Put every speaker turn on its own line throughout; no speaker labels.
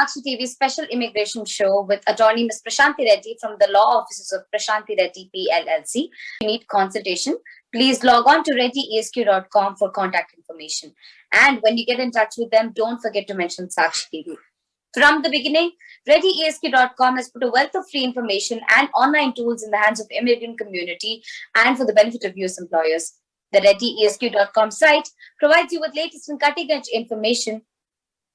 Sakshi TV's special immigration show with attorney Ms. Prashanthi Reddy from the law offices of Prashanthi Reddy PLLC. If you need consultation, please log on to reddyesq.com for contact information. And when you get in touch with them, don't forget to mention Sakshi TV. From the beginning, reddyesq.com has put a wealth of free information and online tools in the hands of the immigrant community and for the benefit of US employers. The reddyesq.com site provides you with latest and cutting-edge information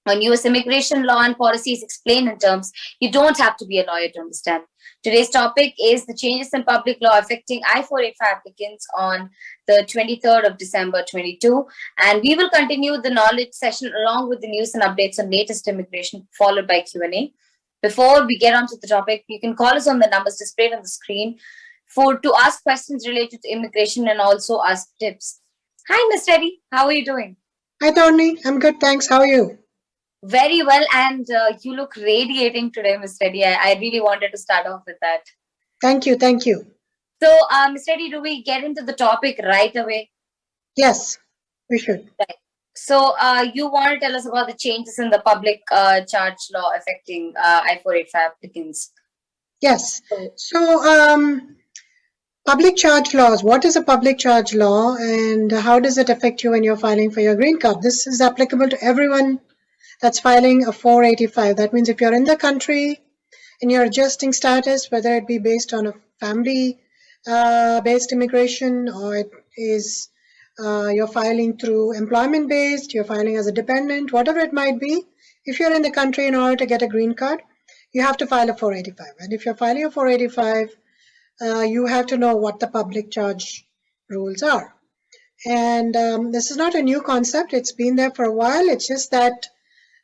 on US immigration law and policies explained in terms you don't have to be a lawyer to understand. Today's topic is the changes in public law affecting I-485 applicants on the 23rd of December 22. And we will continue the knowledge session along with the news and updates on latest immigration, followed by Q&A. Before we get onto the topic, you can call us on the numbers displayed on the screen to ask questions related to immigration and also ask tips. Hi, Ms. Reddy. How are you doing?
Hi, Tony. I'm good, thanks. How are you?
Very well, and you look radiating today, Ms. Reddy. I really wanted to start off with that.
Thank you.
So, Ms. Reddy, do we get into the topic right away?
Yes, we should.
Right. So, you want to tell us about the changes in the public charge law affecting I-485 applicants?
Yes. So, public charge laws. What is a public charge law and how does it affect you when you're filing for your green card? This is applicable to everyone that's filing a 485. That means if you're in the country and you're adjusting status, whether it be based on a family-based immigration or it is you're filing through employment-based, you're filing as a dependent, whatever it might be, if you're in the country in order to get a green card, you have to file a 485. And if you're filing a 485, you have to know what the public charge rules are. And this is not a new concept. It's been there for a while. It's just that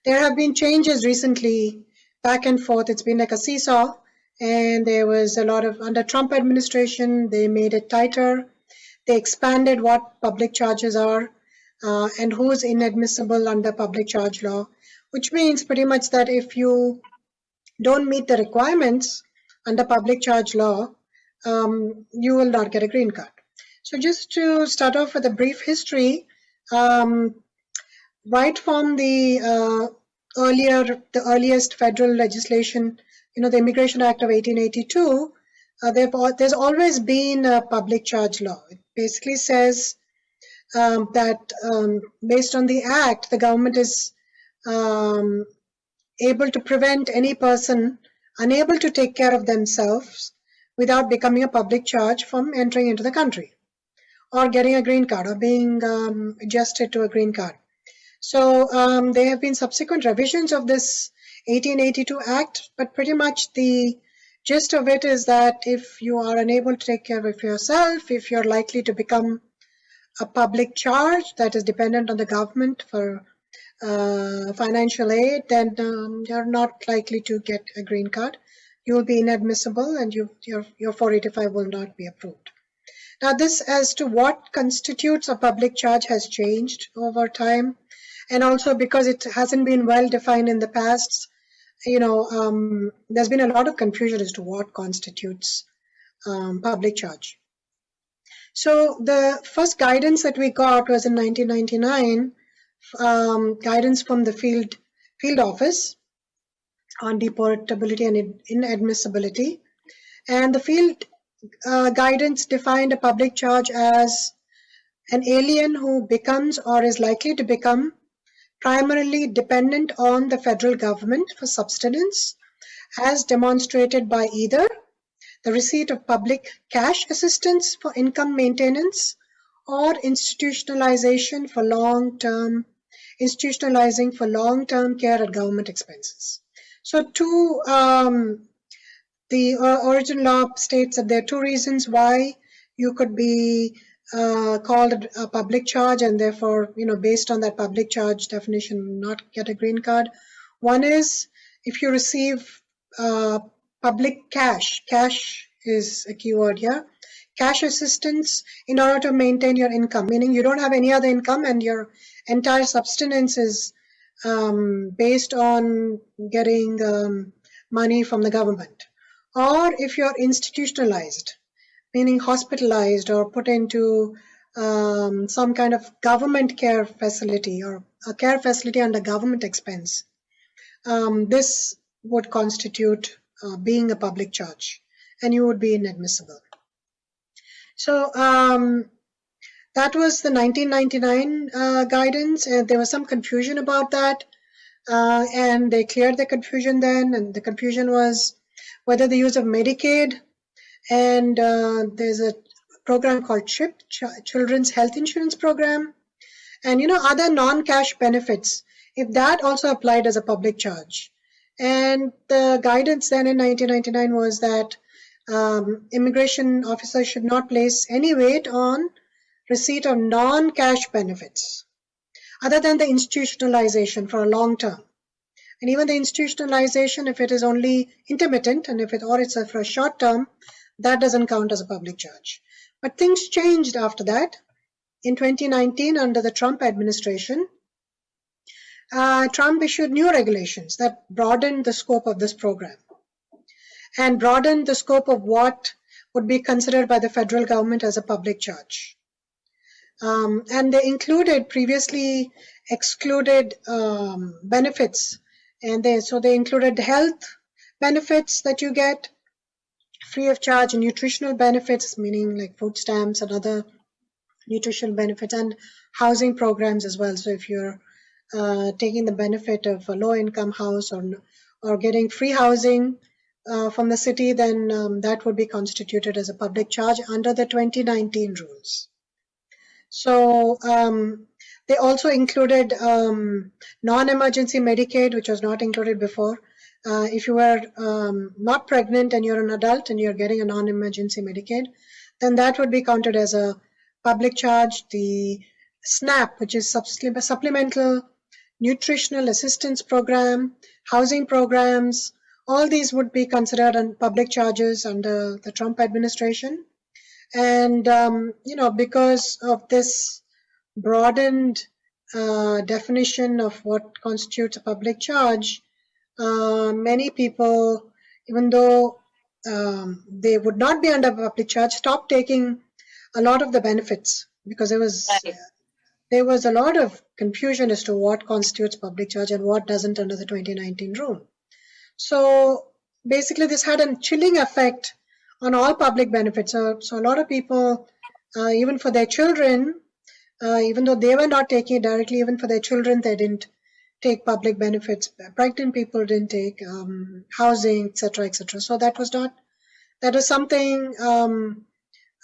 there have been changes recently, back and forth. It's been like a seesaw, and there was a lot of, under Trump administration, they made it tighter. They expanded what public charges are and who's inadmissible under public charge law, which means pretty much that if you don't meet the requirements under public charge law, you will not get a green card. So just to start off with a brief history, right from the earliest federal legislation, the Immigration Act of 1882, there's always been a public charge law. It basically says that based on the act, the government is able to prevent any person unable to take care of themselves without becoming a public charge from entering into the country or getting a green card or being adjusted to a green card. So there have been subsequent revisions of this 1882 Act, but pretty much the gist of it is that if you are unable to take care of yourself, if you're likely to become a public charge that is dependent on the government for financial aid, then you're not likely to get a green card. You will be inadmissible and your 485 will not be approved. Now this as to what constitutes a public charge has changed over time. And also because it hasn't been well defined in the past, there's been a lot of confusion as to what constitutes public charge. So the first guidance that we got was in 1999, guidance from the field office on deportability and inadmissibility. And the field guidance defined a public charge as an alien who becomes or is likely to become primarily dependent on the federal government for subsistence, as demonstrated by either the receipt of public cash assistance for income maintenance or institutionalizing for long-term care at government expenses. So the original law states that there are two reasons why you could be called a public charge and therefore, based on that public charge definition, not get a green card. One is if you receive public cash is a keyword here, cash assistance in order to maintain your income, meaning you don't have any other income and your entire subsistence is based on getting money from the government. Or if you're institutionalized, meaning hospitalized or put into some kind of government care facility or a care facility under government expense, this would constitute being a public charge, and you would be inadmissible. So that was the 1999 guidance, and there was some confusion about that, and they cleared the confusion then, and the confusion was whether the use of Medicaid, and there's a program called CHIP, Children's Health Insurance Program, and other non-cash benefits, if that also applied as a public charge. And the guidance then in 1999 was that immigration officers should not place any weight on receipt of non-cash benefits other than the institutionalization for a long term. And even the institutionalization, if it is only intermittent and if it's for a short term, that doesn't count as a public charge. But things changed after that. In 2019, under the Trump administration, Trump issued new regulations that broadened the scope of this program and broadened the scope of what would be considered by the federal government as a public charge. And they included previously excluded benefits, and they included health benefits that you get free of charge, and nutritional benefits, meaning like food stamps and other nutritional benefits, and housing programs as well. So if you're taking the benefit of a low-income house or getting free housing from the city, then that would be constituted as a public charge under the 2019 rules. So they also included non-emergency Medicaid, which was not included before. If you were not pregnant and you're an adult and you're getting a non-emergency Medicaid, then that would be counted as a public charge. The SNAP, which is Supplemental Nutritional Assistance Program, housing programs, all these would be considered public charges under the Trump administration. And, because of this broadened definition of what constitutes a public charge, many people, even though they would not be under public charge, stopped taking a lot of the benefits because there was a lot of confusion as to what constitutes public charge and what doesn't under the 2019 rule. So basically this had a chilling effect on all public benefits. So a lot of people, even for their children, even though they were not taking it directly, even for their children, they didn't take public benefits. Pregnant people didn't take housing, etc., etc. So that was something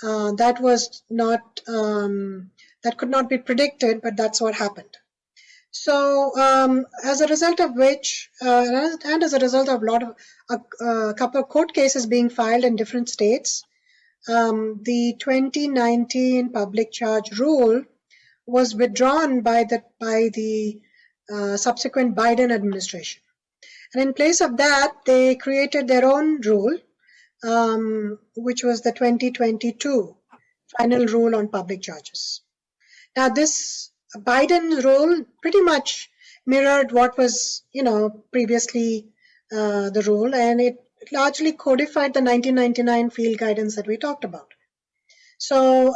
that was not that could not be predicted, but that's what happened. So as a result of which, and as a result of a couple of court cases being filed in different states, the 2019 public charge rule was withdrawn by the subsequent Biden administration. And in place of that, they created their own rule, which was the 2022 final rule on public charges. Now, this Biden rule pretty much mirrored what was, previously the rule, and it largely codified the 1999 field guidance that we talked about. So,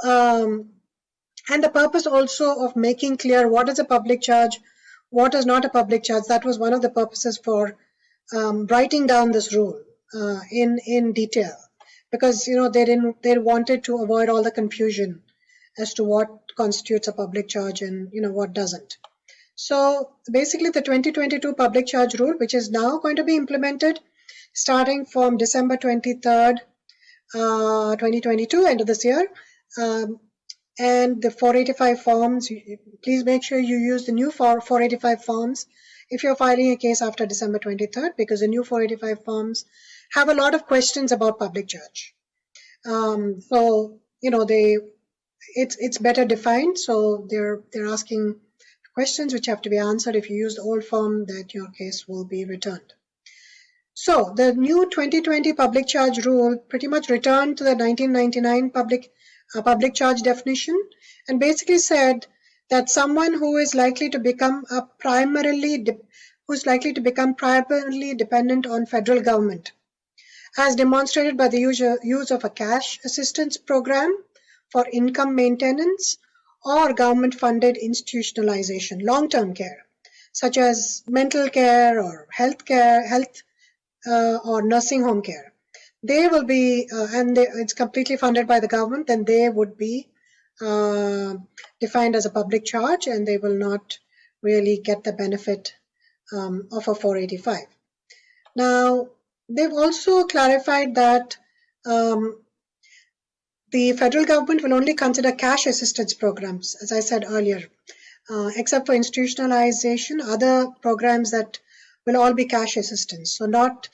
and the purpose also of making clear what is a public charge, what is not a public charge, that was one of the purposes for writing down this rule in detail, because they wanted to avoid all the confusion as to what constitutes a public charge and what doesn't. So basically the 2022 public charge rule, which is now going to be implemented starting from December 23rd, 2022, end of this year, and the 485 forms, please make sure you use the new 485 forms if you're filing a case after December 23rd, because the new 485 forms have a lot of questions about public charge. So, it's better defined. So they're asking questions which have to be answered. If you use the old form, that your case will be returned. So the new 2020 public charge rule pretty much returned to the 1999 public charge definition, and basically said that someone who is likely to become primarily dependent on federal government, as demonstrated by the use of a cash assistance program for income maintenance or government-funded institutionalization, long-term care. such as mental care or health care, or nursing home care. They will be, it's completely funded by the government, then they would be defined as a public charge, and they will not really get the benefit of a 485. Now, they've also clarified that the federal government will only consider cash assistance programs, as I said earlier, except for institutionalization, other programs that will all be cash assistance, so not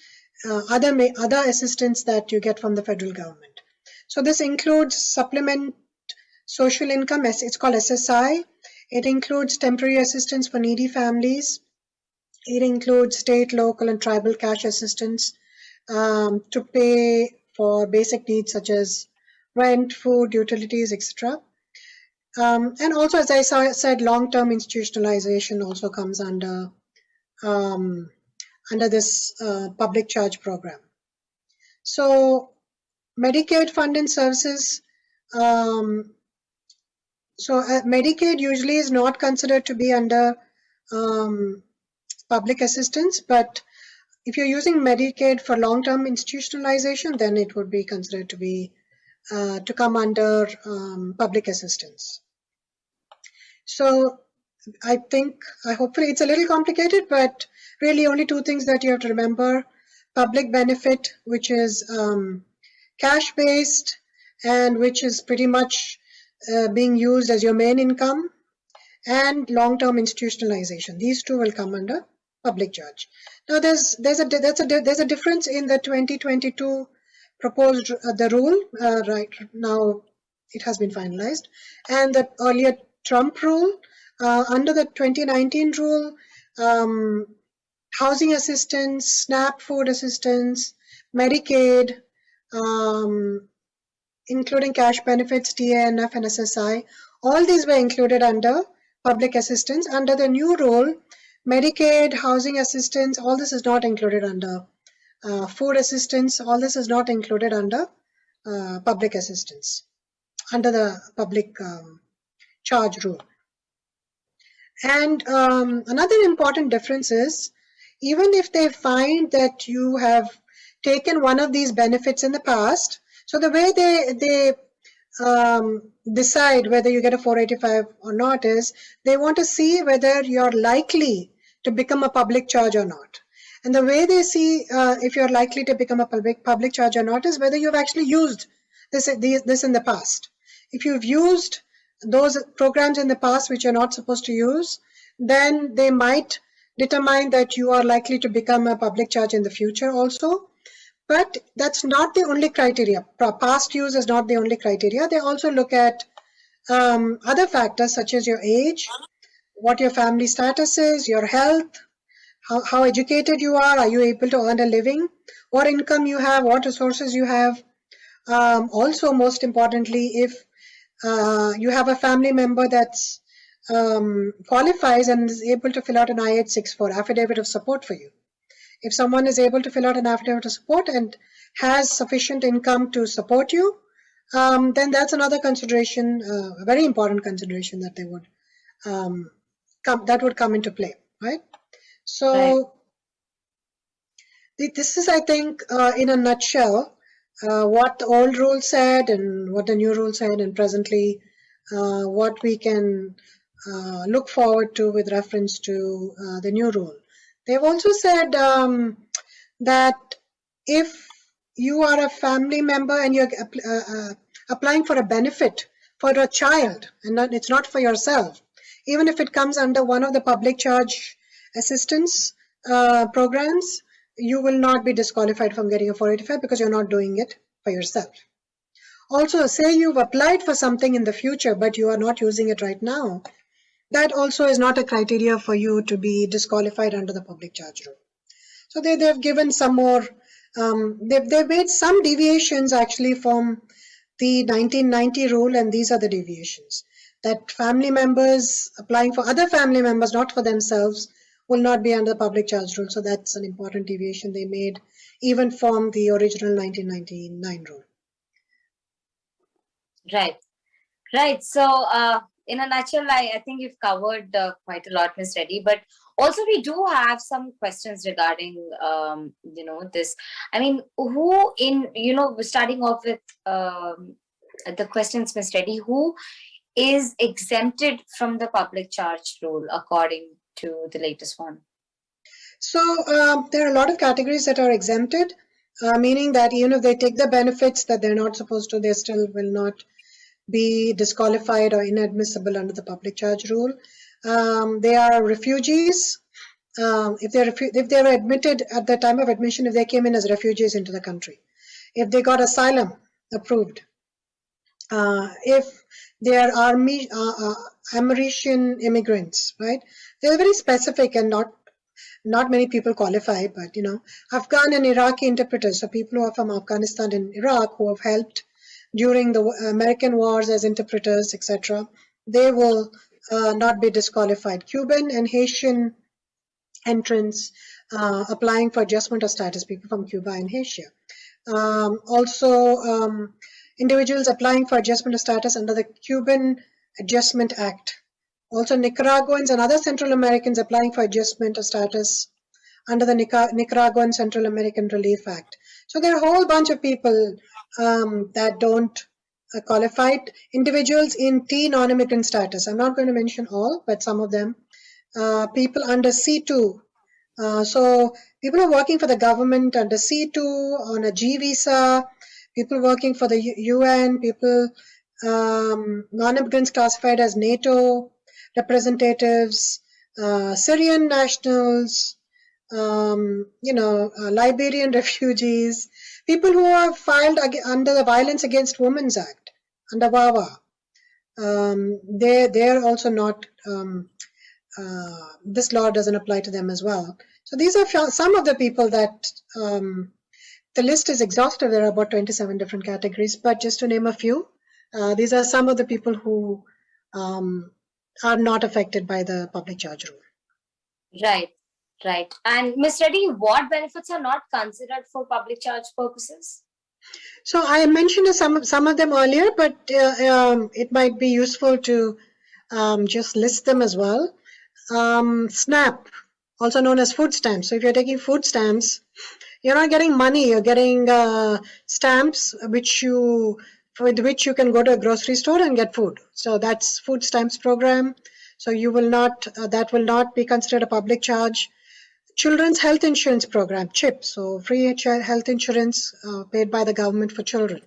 other assistance that you get from the federal government. So this includes supplement social income, it's called SSI. It includes temporary assistance for needy families. It includes state, local, and tribal cash assistance to pay for basic needs such as rent, food, utilities, etc. And also, as I said, long-term institutionalization also comes under this public charge program. So Medicaid funded services, Medicaid usually is not considered to be under public assistance, but if you're using Medicaid for long-term institutionalization, then it would be considered to be to come under public assistance. So hopefully it's a little complicated, but really only two things that you have to remember: public benefit, which is cash-based and which is pretty much being used as your main income, and long-term institutionalization. These two will come under public charge. Now, there's a difference in the 2022 proposed the rule. Right now, it has been finalized, and the earlier Trump rule. Under the 2019 rule, housing assistance, SNAP food assistance, Medicaid, including cash benefits, TANF and SSI, all these were included under public assistance. Under the new rule, Medicaid, housing assistance, all this is not included under food assistance, all this is not included under public assistance, under the public charge rule. And another important difference is, even if they find that you have taken one of these benefits in the past, so the way they decide whether you get a 485 or not is, they want to see whether you're likely to become a public charge or not. And the way they see if you're likely to become a public charge or not is whether you've actually used this in the past. If you've used those programs in the past which you're not supposed to use, then they might determine that you are likely to become a public charge in the future also. But that's not the only criteria. Past use is not the only criteria. They also look at other factors such as your age, what your family status is, your health, how educated you are you able to earn a living, what income you have, what resources you have. Also, most importantly, if you have a family member that's qualifies and is able to fill out an I-864 affidavit of support for you. If someone is able to fill out an affidavit of support and has sufficient income to support you, then that's another consideration, a very important consideration that they would come into play, right? So this is, I think, in a nutshell, what the old rule said and what the new rule said, and presently what we can look forward to with reference to the new rule. They've also said that if you are a family member and you're applying for a benefit for a child, and it's not for yourself, even if it comes under one of the public charge assistance programs, you will not be disqualified from getting a 485 because you're not doing it for yourself. Also, say you've applied for something in the future, but you are not using it right now. That also is not a criteria for you to be disqualified under the public charge rule. So they've given some more, they've made some deviations actually from the 1990 rule, and these are the deviations. That family members applying for other family members, not for themselves, will not be under the public charge rule. So that's an important deviation they made, even from the original 1999 rule.
Right. So in a nutshell, I think you've covered quite a lot, Ms. Reddy. But also, we do have some questions regarding, this. I mean, who starting off with the questions, Ms. Reddy, who is exempted from the public charge rule according to the latest one?
So there are a lot of categories that are exempted, meaning that even if they take the benefits that they're not supposed to, they still will not be disqualified or inadmissible under the public charge rule. They are refugees. If they're admitted at the time of admission, if they came in as refugees into the country, if they got asylum approved, if they are American immigrants, right? They're very specific and not many people qualify, but Afghan and Iraqi interpreters, so people who are from Afghanistan and Iraq who have helped during the American wars as interpreters, etc., they will not be disqualified. Cuban and Haitian entrants applying for adjustment of status, people from Cuba and Haiti. Also, individuals applying for adjustment of status under the Cuban Adjustment Act. Also, Nicaraguans and other Central Americans applying for adjustment of status under the Nicaraguan Central American Relief Act. So there are a whole bunch of people that don't qualify. Individuals in T non-immigrant status. I'm not going to mention all, but some of them. People under C2. So people are working for the government under C2 on a G visa. People working for the UN. People non-immigrants classified as NATO representatives, Syrian nationals, Liberian refugees, people who have filed under the Violence Against Women's Act, under VAWA. They're also not, this law doesn't apply to them as well. So these are some of the people that, the list is exhaustive. There are about 27 different categories, but just to name a few, these are some of the people who are not affected by the public charge rule.
Right. And Ms. Reddy, what benefits are not considered for public charge purposes?
So I mentioned some of them earlier, but it might be useful to just list them as well. SNAP, also known as food stamps. So if you're taking food stamps, you're not getting money, you're getting stamps with which you can go to a grocery store and get food. So that's food stamps program. So you will not, that will not be considered a public charge. Children's health insurance program, CHIP, so free health insurance paid by the government for children.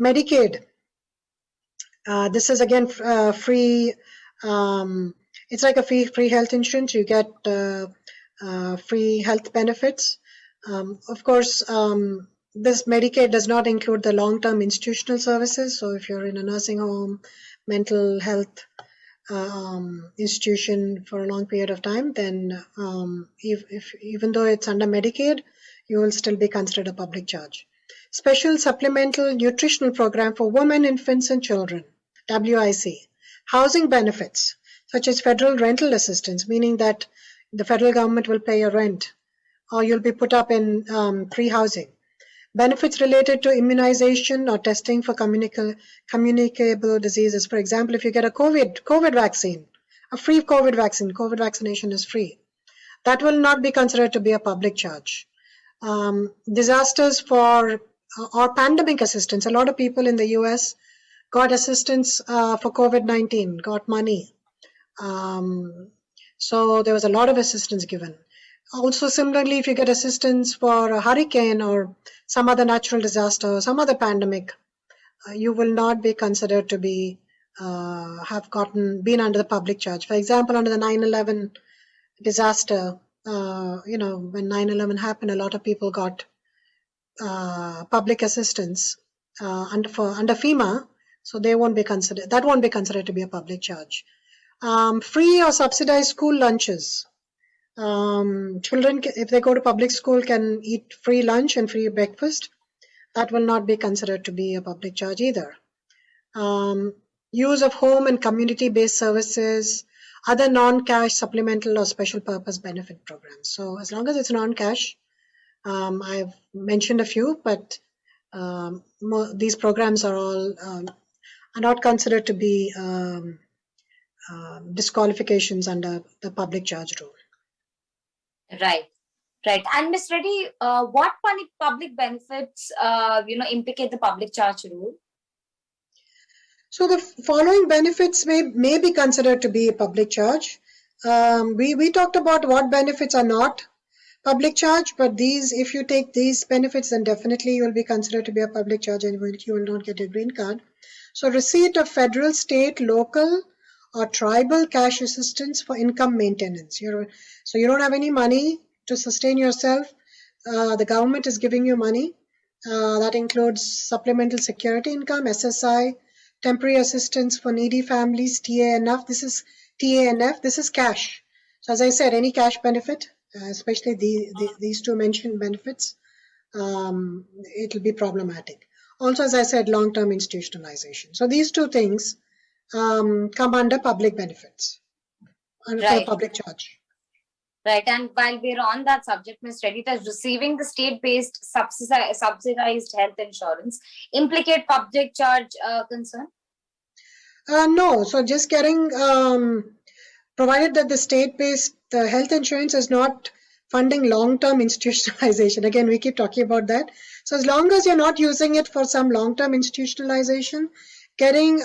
Medicaid, this is again free, it's like a free health insurance. You get free health benefits. Of course, this Medicaid does not include the long-term institutional services. So if you're in a nursing home, mental health institution for a long period of time, then even though it's under Medicaid, you will still be considered a public charge. Special Supplemental Nutritional Program for Women, Infants and Children, WIC. Housing benefits, such as federal rental assistance, meaning that the federal government will pay your rent, or you'll be put up in free housing. Benefits related to immunization or testing for communicable diseases. For example, if you get a COVID vaccine, a free COVID vaccine, COVID vaccination is free. That will not be considered to be a public charge. Disasters or pandemic assistance. A lot of people in the US got assistance for COVID-19, got money. So there was a lot of assistance given. Also, similarly, if you get assistance for a hurricane or some other natural disaster or some other pandemic, you will not be considered to be been under the public charge. For example, under the 9/11 disaster, when 9/11 happened, a lot of people got public assistance under FEMA, so they won't be considered. That won't be considered to be a public charge. Free or subsidized school lunches. Children, if they go to public school, can eat free lunch and free breakfast. That will not be considered to be a public charge either. Use of home and community-based services, other non-cash supplemental or special purpose benefit programs. So as long as it's non-cash, I've mentioned a few, but these programs are all are not considered to be disqualifications under the public charge rule.
Right. Right. And Ms. Reddy, what public benefits, implicate the public charge rule?
So the following benefits may be considered to be a public charge. We talked about what benefits are not public charge, but if you take these benefits, then definitely you will be considered to be a public charge and you will not get a green card. So receipt of federal, state, local, or tribal cash assistance for income maintenance. So you don't have any money to sustain yourself. The government is giving you money. That includes supplemental security income, SSI, temporary assistance for needy families, TANF. This is TANF. This is cash. So as I said, any cash benefit, especially these two mentioned benefits, it will be problematic. Also, as I said, long-term institutionalization. So these two things come under public benefits, under public charge.
Right. And while we're on that subject, Ms. Reddy, does receiving the state-based subsidized health insurance implicate public charge concern?
No. So just getting, provided that the state-based health insurance is not funding long-term institutionalization. Again, we keep talking about that. So as long as you're not using it for some long-term institutionalization, getting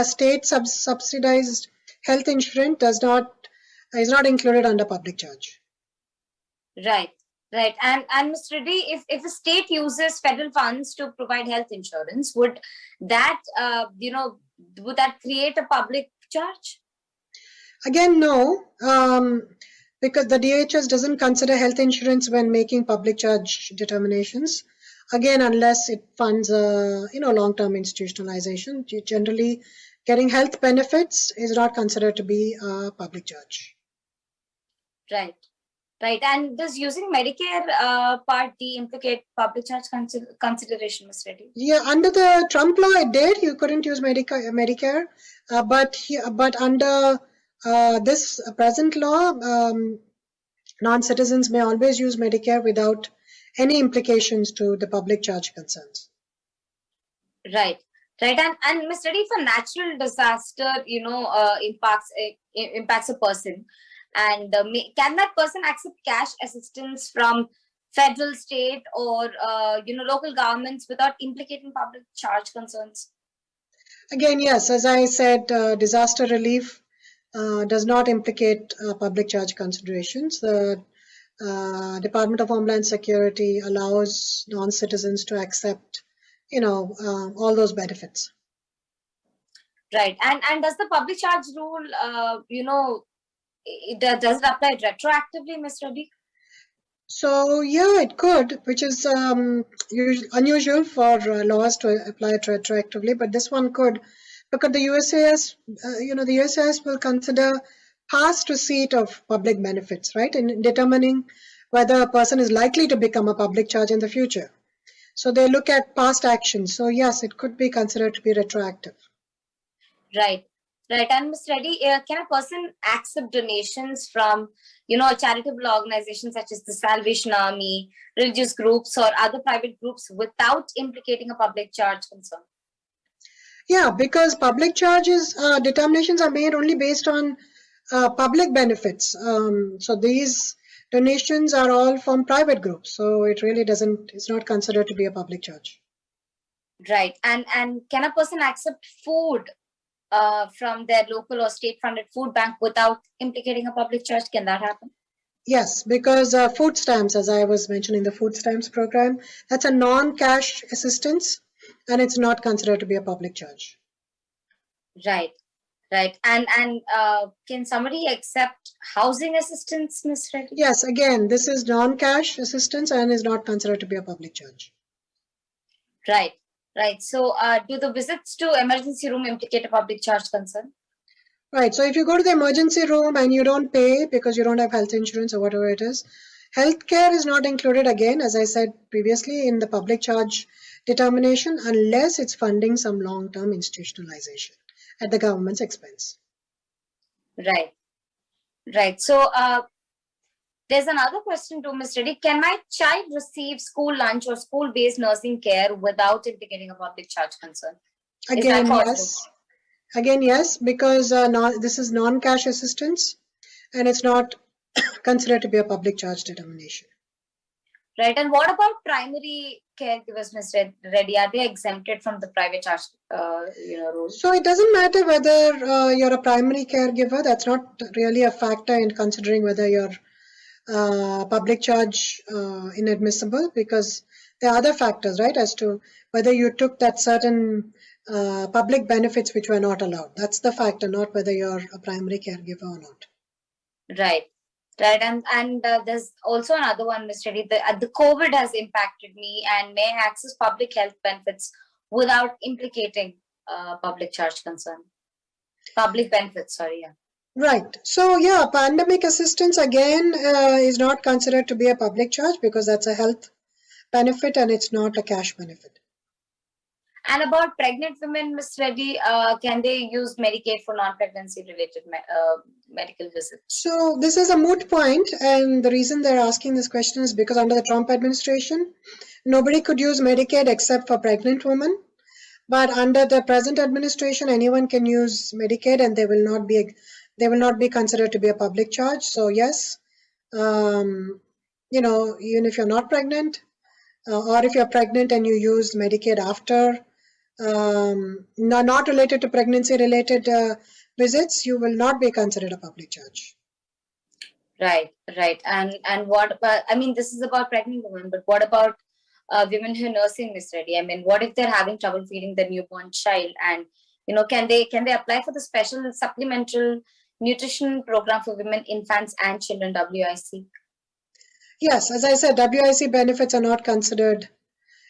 state subsidized health insurance is not included under public charge.
Right. Right. And Ms. Reddy, if a state uses federal funds to provide health insurance, would that would that create a public charge?
Again, no, because the DHS doesn't consider health insurance when making public charge determinations. Again, unless it funds long-term institutionalization, generally getting health benefits is not considered to be a public charge.
Right. Right. And does using Medicare Part D implicate public charge consideration, Ms. Reddy?
Yeah, under the Trump law, it did. You couldn't use Medicare, but under this present law, non-citizens may always use Medicare without any implications to the public charge concerns.
Right. Right. And Ms. Reddy, for natural disaster, impacts a person. And can that person accept cash assistance from federal, state, or local governments without implicating public charge concerns?
Again, yes, as I said, disaster relief does not implicate public charge considerations. The Department of Homeland Security allows non-citizens to accept, all those benefits.
Right. And does the public charge rule, does it apply retroactively, Ms. Reddy? So
yeah, it could, which is unusual for laws to apply it retroactively, but this one could, because the USCIS, the USCIS will consider past receipt of public benefits, right, in determining whether a person is likely to become a public charge in the future. So they look at past actions. So yes, it could be considered to be retroactive.
Right. Right. And Ms. Reddy, can a person accept donations from, charitable organizations such as the Salvation Army, religious groups, or other private groups without implicating a public charge concern?
Yeah, because public charges determinations are made only based on public benefits. So these donations are all from private groups. So it really it's not considered to be a public charge.
Right. And can a person accept food from their local or state-funded food bank without implicating a public charge? Can that happen?
Yes, because food stamps, as I was mentioning, the food stamps program, that's a non-cash assistance, and it's not considered to be a public charge.
Right, right. And can somebody accept housing assistance, Ms. Reddy?
Yes, again, this is non-cash assistance and is not considered to be a public charge.
Right. Right. So do the visits to emergency room implicate a public charge concern?
Right. So if you go to the emergency room and you don't pay because you don't have health insurance or whatever it is, healthcare is not included again, as I said previously, in the public charge determination unless it's funding some long-term institutionalization at the government's expense.
Right. Right. So there's another question to Ms. Reddy. Can my child receive school lunch or school-based nursing care without implicating a public charge concern?
Again, yes. Again, yes, because this is non-cash assistance and it's not considered to be a public charge determination.
Right. And what about primary caregivers, Ms. Reddy? Are they exempted from the private charge, rules?
So it doesn't matter whether you're a primary caregiver. That's not really a factor in considering whether you're public charge inadmissible, because there are other factors, right, as to whether you took that certain public benefits which were not allowed. That's the factor, not whether you're a primary caregiver or not.
Right. Right. And there's also another one, Ms. Reddy. The COVID has impacted me and may I access public health benefits without implicating public charge concern. Public benefits, sorry, yeah.
Right. So, yeah, pandemic assistance again is not considered to be a public charge because that's a health benefit and it's not a cash benefit.
And about pregnant women, Ms. Reddy, can they use Medicaid for non-pregnancy related medical visits?
So this is a moot point, and the reason they're asking this question is because under the Trump administration, nobody could use Medicaid except for pregnant women. But under the present administration, anyone can use Medicaid, and they will not be considered to be a public charge. So yes, even if you're not pregnant, or if you're pregnant and you use Medicaid after, not related to pregnancy-related visits, you will not be considered a public charge.
Right. And what about, this is about pregnant women, but what about women who are nursing, Ms. Reddy? What if they're having trouble feeding their newborn child? And, can they apply for the special supplemental nutrition program for women, infants, and children, WIC?
Yes, as I said, WIC benefits are not considered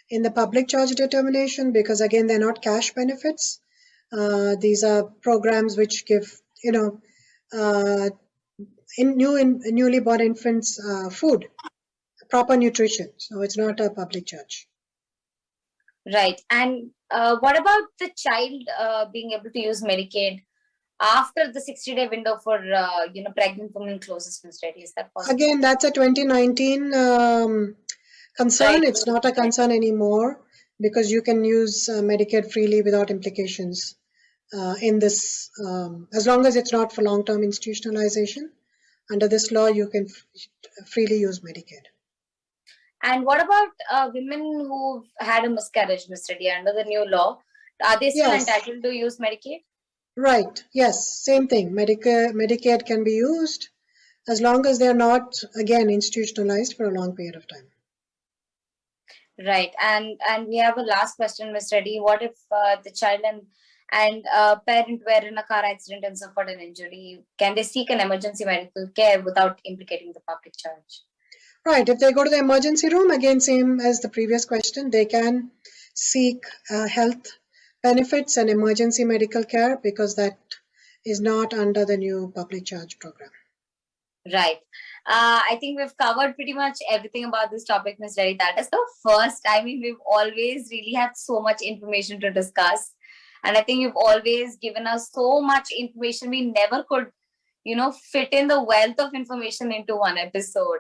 in the public charge determination because, again, they're not cash benefits. These are programs which give, newly born infants food, proper nutrition. So it's not a public charge.
Right. And what about the child being able to use Medicaid after the 60-day window for, pregnant women closes, Ms. Reddy? Is that possible?
Again, that's a 2019 concern. Right. It's not a concern anymore because you can use Medicaid freely without implications in this, as long as it's not for long-term institutionalization. Under this law, you can freely use Medicaid.
And what about women who've had a miscarriage, Ms. Reddy, under the new law? Are they still entitled to use Medicaid?
Right. Yes. Same thing. Medicaid can be used as long as they're not, again, institutionalized for a long period of time.
Right. And we have a last question, Ms. Reddy. What if the child and parent were in a car accident and suffered an injury? Can they seek an emergency medical care without implicating the public charge?
Right. If they go to the emergency room, again, same as the previous question, they can seek health benefits and emergency medical care because that is not under the new public charge program.
Right. I think we've covered pretty much everything about this topic, Ms. Reddy. That is the first. We've always really had so much information to discuss. And I think you've always given us so much information. We never could, fit in the wealth of information into one episode.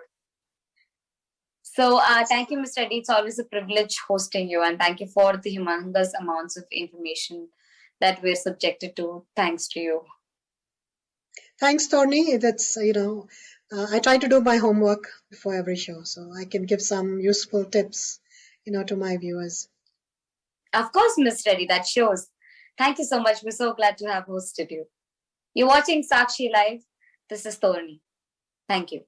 So thank you, Ms. Reddy. It's always a privilege hosting you. And thank you for the humongous amounts of information that we're subjected to. Thanks to you.
Thanks, Tony. That's, I try to do my homework before every show, so I can give some useful tips, to my viewers.
Of course, Ms. Reddy, that shows. Thank you so much. We're so glad to have hosted you. You're watching Sakshi Live. This is Thorni. Thank you.